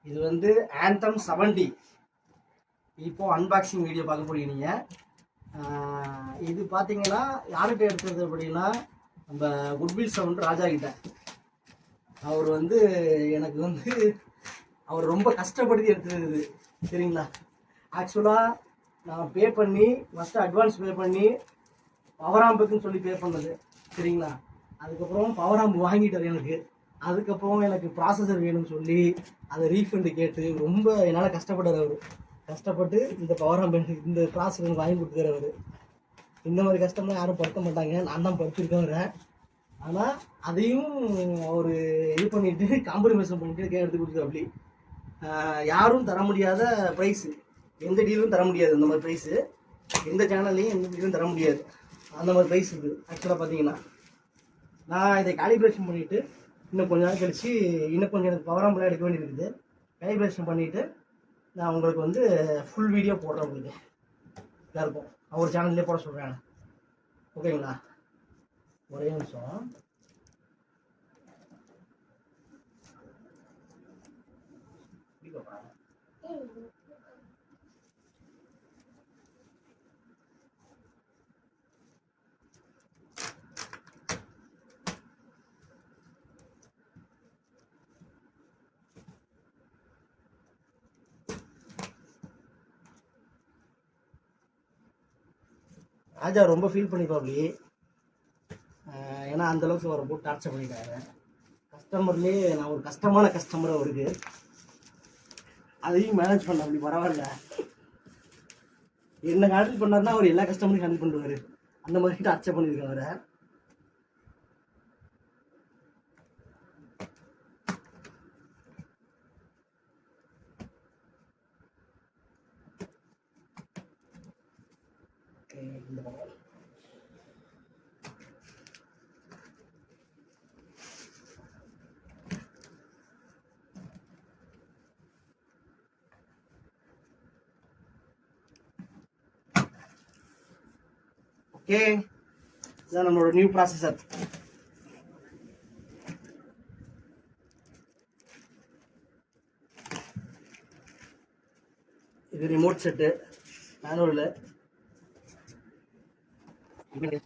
இது வந்து Anthem 70. இப்போ அன்பாக்சிங் வீடியோ பார்க்க போறீங்க நீங்க. இது பார்த்தீங்கன்னா யார்கிட்ட எடுத்தது அப்படின்னா நம்ம குட்வில் சவுண்ட் ராஜா கிட்ட. அவர் வந்து எனக்கு வந்து அவர் ரொம்ப கஷ்டப்படுத்தி எடுத்தது சரிங்களா. ஆக்சுவலாக நான் பே பண்ணி ஃபஸ்ட்டு அட்வான்ஸ் பே பண்ணி பவர் ஆம்புக்குன்னு சொல்லி பே பண்ணது சரிங்களா. அதுக்கப்புறம் பவர் ஆம்பு வாங்கிட்டார் எனக்கு. அதுக்கப்புறம் எனக்கு ப்ராசஸர் வேணும்னு சொல்லி அதை ரீஃபண்டு கேட்டு ரொம்ப என்னால் கஷ்டப்பட்டார் அவர். கஷ்டப்பட்டு இந்த பவர் ஆம்பு இந்த ப்ராசஸர் எனக்கு வாங்கி கொடுத்துருக்காரு அவர். இந்த மாதிரி கஷ்டம்லாம் யாரும் படுத்த மாட்டாங்க, நான் தான் படுத்திருக்கேன். ஆனால் அதையும் அவர் இது பண்ணிட்டு காம்ப்ரமைஸ் பண்ணிட்டு எடுத்து கொடுத்துரு. அப்படி யாரும் தர முடியாத ப்ரைஸு, எந்த டீலும் தர முடியாது. அந்த மாதிரி ப்ரைஸு எந்த சேனல்லையும் எந்த டீலும் தர முடியாது. அந்த மாதிரி ப்ரைஸ் இருக்குது. ஆக்சுவலாக பார்த்தீங்கன்னா நான் இதை காலிப்ரேஷன் பண்ணிவிட்டு இன்னும் கொஞ்ச நாள் கழிச்சு இன்னும் கொஞ்சம் எனக்கு பவர் ஆம்பெலாம் எடுக்க வேண்டியது இருக்குது. காலிப்ரேஷன் பண்ணிவிட்டு நான் உங்களுக்கு வந்து ஃபுல் வீடியோ போடுறேன். உங்களுக்கு இதாக இருக்கும், அவர் சேனல்லே போட சொல்கிறேன். ஓகேங்களா, ஒரே நிமிஷம். ராஜா ரொம்ப ஃபீல் பண்ணிப்பாப்டி. ஏன்னா அந்தளவுக்கு அவரை போட்டு டார்ச்சர் பண்ணிட்டாங்க. கஸ்டமர்லேயே நான் ஒரு கஷ்டமான கஸ்டமர் அவருக்கு. அதையும் மேனேஜ் பண்ண அப்படி பரவாயில்ல. என்ன ஹேண்டில் பண்ணாருன்னா அவர் எல்லா கஸ்டமரையும் ஹேண்டில் பண்ணுவார். அந்த மாதிரி டார்ச்சர் பண்ணியிருக்கேன் அவரை. இந்த பக்கம் ஓகே, இதான் நம்மளோட நியூ ப்ராசஸர். இது ரிமோட் செட்டு, மேனுவல். என்ன